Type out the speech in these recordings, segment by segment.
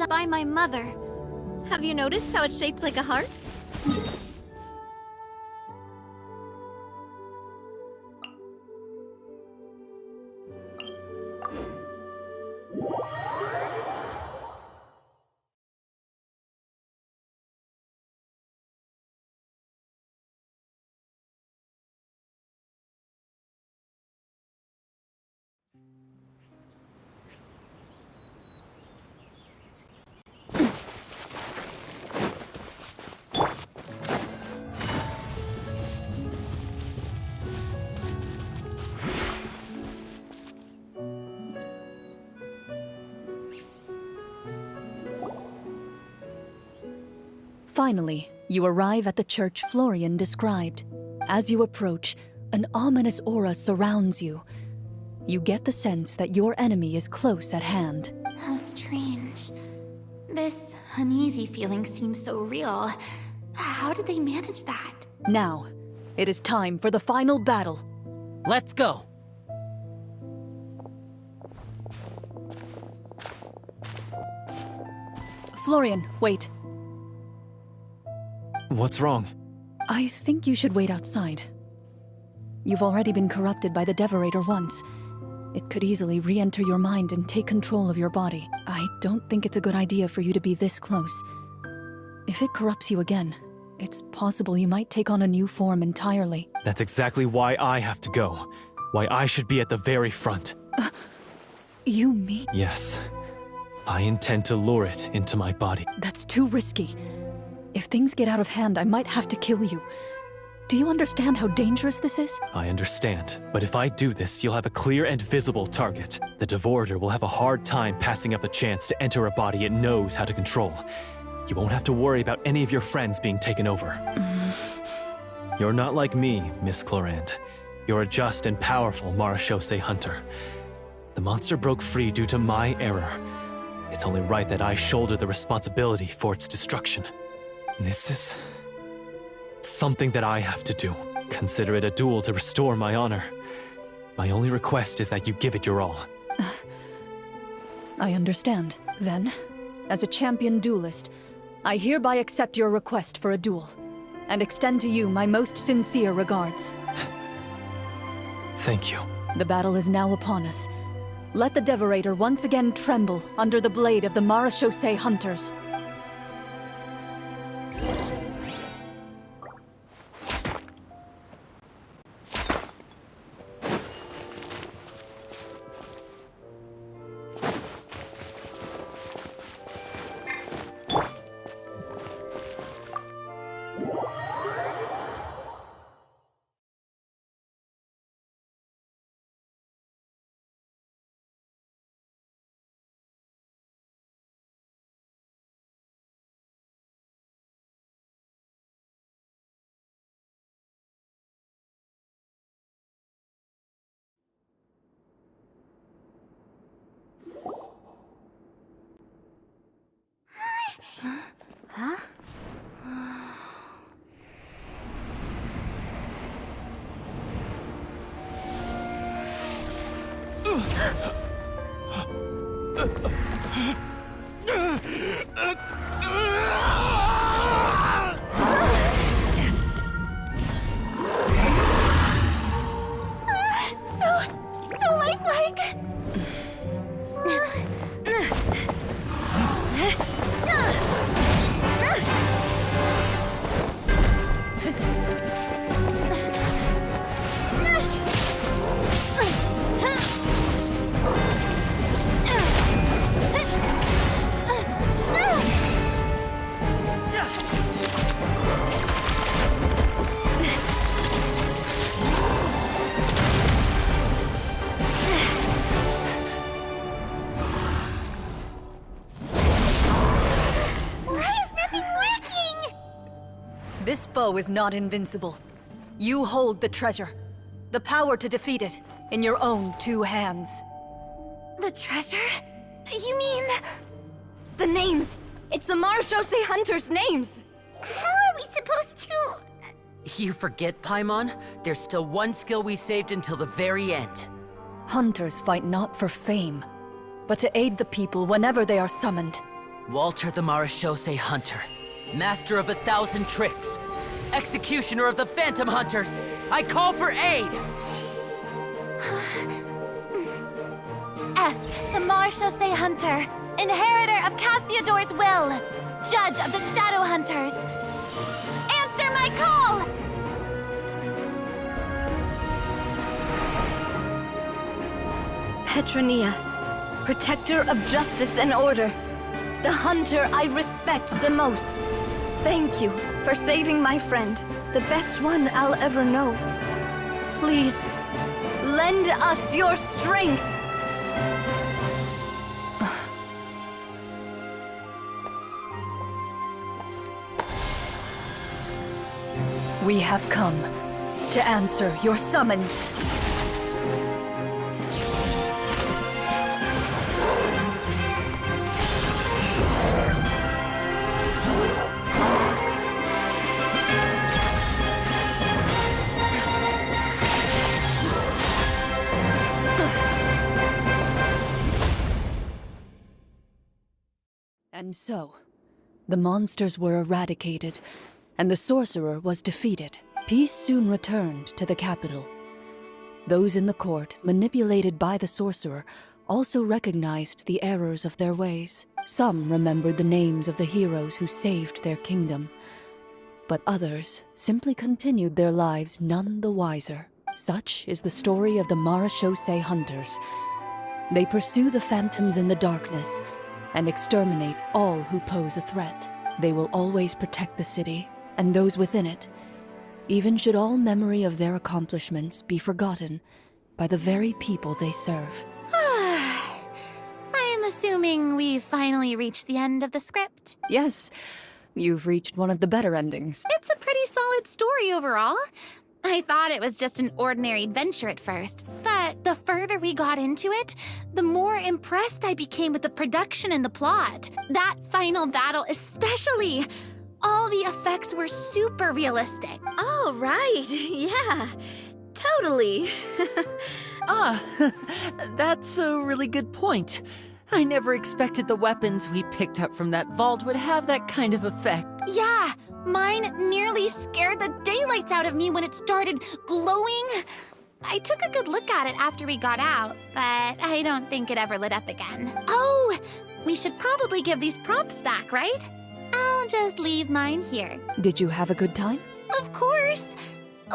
by my mother. Have you noticed how it's shaped like a heart? Finally, you arrive at the church Florian described. As you approach, an ominous aura surrounds you. You get the sense that your enemy is close at hand. How strange. This uneasy feeling seems so real. How did they manage that? Now, it is time for the final battle. Let's go! Florian, wait. What's wrong? I think you should wait outside. You've already been corrupted by the Devorator once. It could easily re-enter your mind and take control of your body. I don't think it's a good idea for you to be this close. If it corrupts you again, it's possible you might take on a new form entirely. That's exactly why I have to go. Why I should be at the very front. You mean? Yes. I intend to lure it into my body. That's too risky. If things get out of hand, I might have to kill you. Do you understand how dangerous this is? I understand, but if I do this, you'll have a clear and visible target. The Devorator will have a hard time passing up a chance to enter a body it knows how to control. You won't have to worry about any of your friends being taken over. You're not like me, Miss Clorinde. You're a just and powerful Marechaussee hunter. The monster broke free due to my error. It's only right that I shoulder the responsibility for its destruction. This is something that I have to do. Consider it a duel to restore my honor. My only request is that you give it your all. I understand. Then, as a champion duelist, I hereby accept your request for a duel, and extend to you my most sincere regards. Thank you. The battle is now upon us. Let the Devorator once again tremble under the blade of the Marechaussee hunters. Huh? So lifelike! This foe is not invincible. You hold the treasure, the power to defeat it, in your own two hands. The treasure? You mean... the names! It's the Marechaussee hunters' names! How are we supposed to... You forget, Paimon? There's still one skill we saved until the very end. Hunters fight not for fame, but to aid the people whenever they are summoned. Walter the Marechaussee Hunter, master of 1,000 tricks, executioner of the Phantom Hunters, I call for aid! Est, the Marechaussee Hunter, inheritor of Cassiodor's will, judge of the Shadow Hunters. Answer my call! Petronia, protector of justice and order, the hunter I respect the most. Thank you for saving my friend, the best one I'll ever know. Please, lend us your strength. We have come to answer your summons. And so, the monsters were eradicated, and the sorcerer was defeated. Peace soon returned to the capital. Those in the court, manipulated by the sorcerer, also recognized the errors of their ways. Some remembered the names of the heroes who saved their kingdom, but others simply continued their lives none the wiser. Such is the story of the Marechaussee Hunters. They pursue the phantoms in the darkness and exterminate all who pose a threat. They will always protect the city and those within it, even should all memory of their accomplishments be forgotten by the very people they serve. I am assuming we've finally reached the end of the script. Yes, you've reached one of the better endings. It's a pretty solid story overall. I thought it was just an ordinary adventure at first, but the further we got into it, the more impressed I became with the production and the plot. That final battle especially. All the effects were super realistic. Oh, right. Yeah, totally. That's a really good point. I never expected the weapons we picked up from that vault would have that kind of effect. Yeah, mine nearly scared the daylights out of me when it started glowing. I took a good look at it after we got out, but I don't think it ever lit up again. Oh, we should probably give these props back, right? I'll just leave mine here. Did you have a good time? Of course.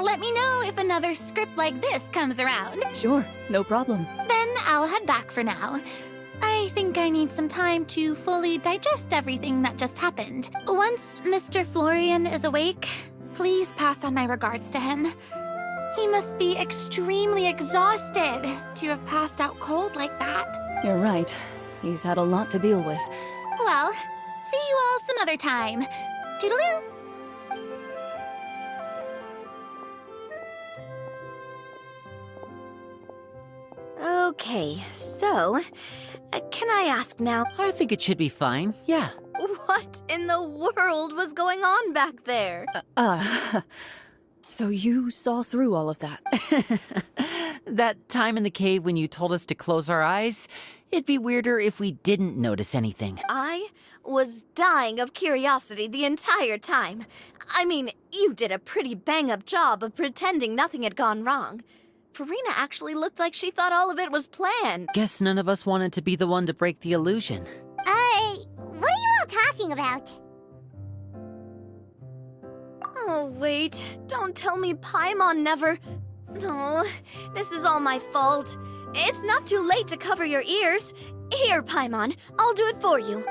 Let me know if another script like this comes around. Sure, no problem. Then I'll head back for now. I think I need some time to fully digest everything that just happened. Once Mr. Florian is awake, please pass on my regards to him. He must be extremely exhausted to have passed out cold like that. You're right. He's had a lot to deal with. Well, see you all some other time. Toodaloo! Okay, so, can I ask now, I think it should be fine, yeah. what in the world was going on back there? So you saw through all of that? That time in the cave when you told us to close our eyes, it'd be weirder if we didn't notice anything. I was dying of curiosity the entire time. I mean, you did a pretty bang-up job of pretending nothing had gone wrong. Farina actually looked like she thought all of it was planned. Guess none of us wanted to be the one to break the illusion. What are you all talking about? Oh, wait. Don't tell me Paimon never... Oh, this is all my fault. It's not too late to cover your ears. Here, Paimon, I'll do it for you.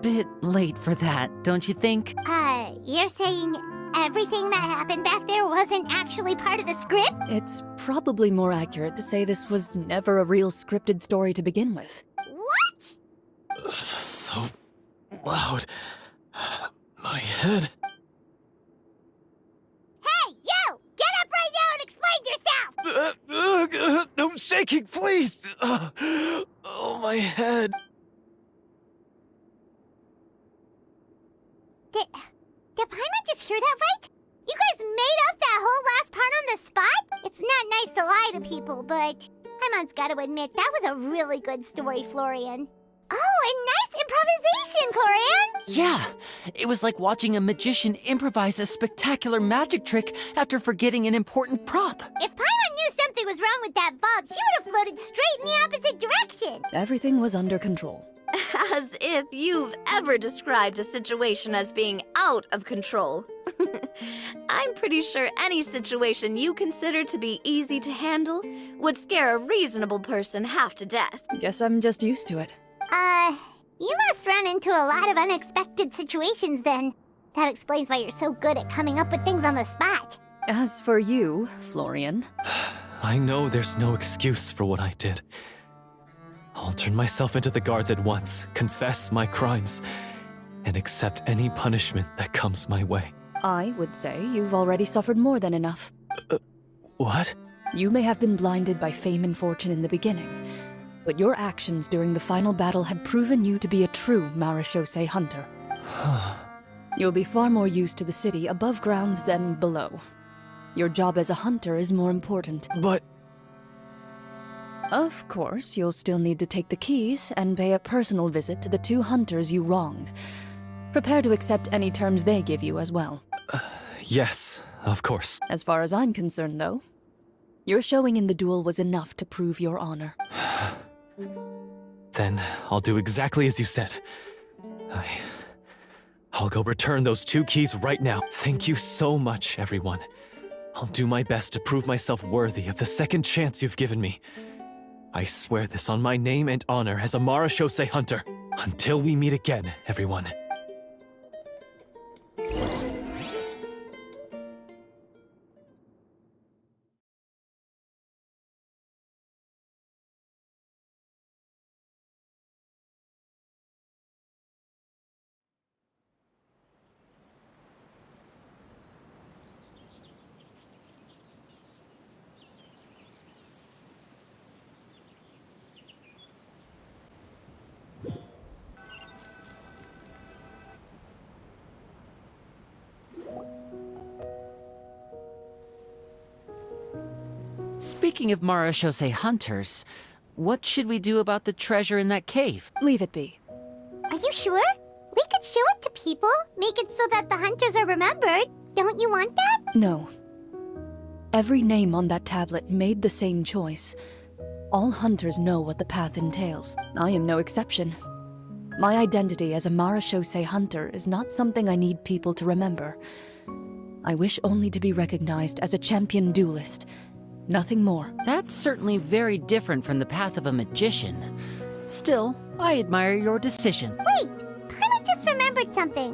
Bit late for that, don't you think? You're saying everything that happened back there wasn't actually part of the script? It's probably more accurate to say this was never a real scripted story to begin with. What? So loud. My head. Hey, you! Get up right now and explain yourself! No shaking, please! Oh, my head. Did Paimon just hear that right? You guys made up that whole last part on the spot? It's not nice to lie to people, but Paimon's gotta admit, that was a really good story, Florian. Oh, and nice improvisation, Clorinde! Yeah, it was like watching a magician improvise a spectacular magic trick after forgetting an important prop. If Paimon knew something was wrong with that vault, she would have floated straight in the opposite direction. Everything was under control. As if you've ever described a situation as being out of control. I'm pretty sure any situation you consider to be easy to handle would scare a reasonable person half to death. Guess I'm just used to it. You must run into a lot of unexpected situations then. That explains why you're so good at coming up with things on the spot. As for you, Florian, I know there's no excuse for what I did. I'll turn myself into the guards at once, confess my crimes, and accept any punishment that comes my way. I would say you've already suffered more than enough. What? You may have been blinded by fame and fortune in the beginning, but your actions during the final battle had proven you to be a true Marechaussee hunter. You'll be far more used to the city above ground than below. Your job as a hunter is more important. But... Of course, you'll still need to take the keys and pay a personal visit to the 2 hunters you wronged. Prepare to accept any terms they give you as well. Yes, of course. As far as I'm concerned, though, your showing in the duel was enough to prove your honor. Then I'll do exactly as you said. I'll go return those 2 keys right now. Thank you so much, everyone. I'll do my best to prove myself worthy of the second chance you've given me. I swear this on my name and honor as a Marechaussee hunter. Until we meet again, everyone. Speaking of Marechaussee hunters, what should we do about the treasure in that cave? Leave it be. Are you sure? We could show it to people, make it so that the hunters are remembered. Don't you want that? No. Every name on that tablet made the same choice. All hunters know what the path entails. I am no exception. My identity as a Marechaussee hunter is not something I need people to remember. I wish only to be recognized as a champion duelist. Nothing more. That's certainly very different from the path of a magician. Still, I admire your decision. Wait! Paimon just remembered something.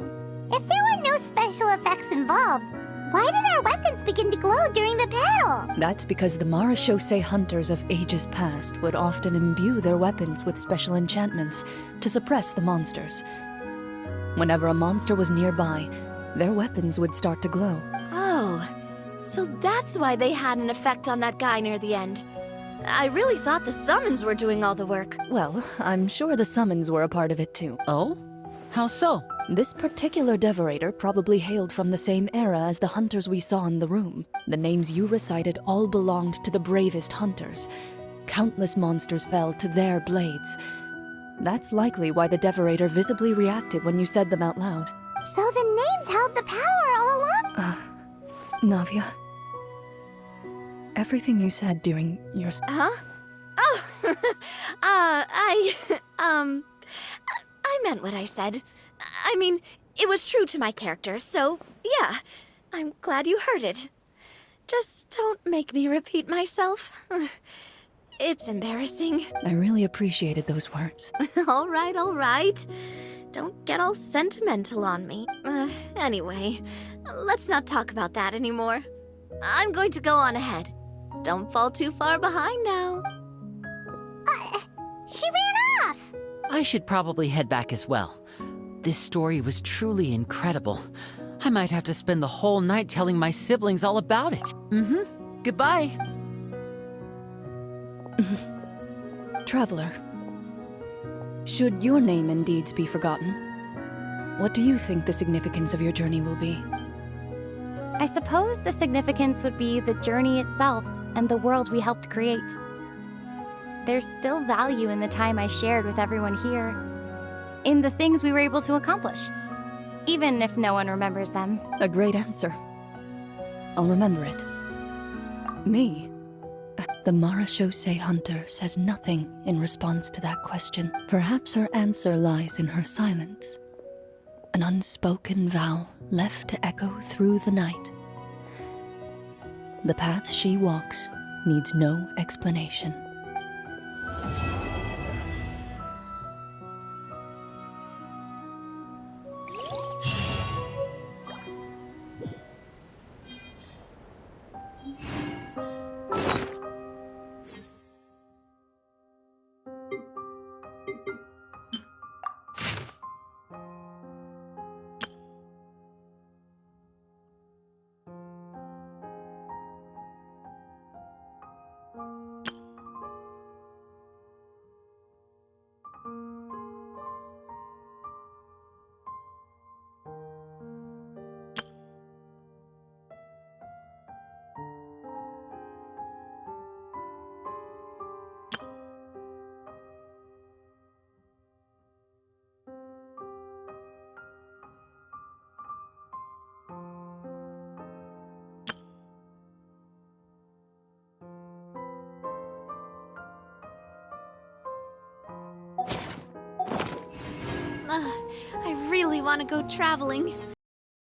If there were no special effects involved, why did our weapons begin to glow during the battle? That's because the Marechaussee hunters of ages past would often imbue their weapons with special enchantments to suppress the monsters. Whenever a monster was nearby, their weapons would start to glow. Oh, so that's why they had an effect on that guy near the end. I really thought the summons were doing all the work. Well, I'm sure the summons were a part of it too. Oh? How so? This particular devorator probably hailed from the same era as the hunters we saw in the room. The names you recited all belonged to the bravest hunters. Countless monsters fell to their blades. That's likely why the devorator visibly reacted when you said them out loud. So the names held the power all along? Navia, everything you said during your... Huh? Oh, I meant what I said. I mean, it was true to my character, so yeah, I'm glad you heard it. Just don't make me repeat myself. It's embarrassing. I really appreciated those words. All right. Don't get all sentimental on me. Anyway, let's not talk about that anymore. I'm going to go on ahead. Don't fall too far behind now. She ran off! I should probably head back as well. This story was truly incredible. I might have to spend the whole night telling my siblings all about it. Goodbye. Traveler, should your name and deeds be forgotten, what do you think the significance of your journey will be? I suppose the significance would be the journey itself and the world we helped create. There's still value in the time I shared with everyone here. in the things we were able to accomplish. Even if no one remembers them. A great answer. I'll remember it. Me? The Marachose hunter says nothing in response to that question. Perhaps her answer lies in her silence. An unspoken vow left to echo through the night. The path she walks needs no explanation. Ugh, I really want to go traveling.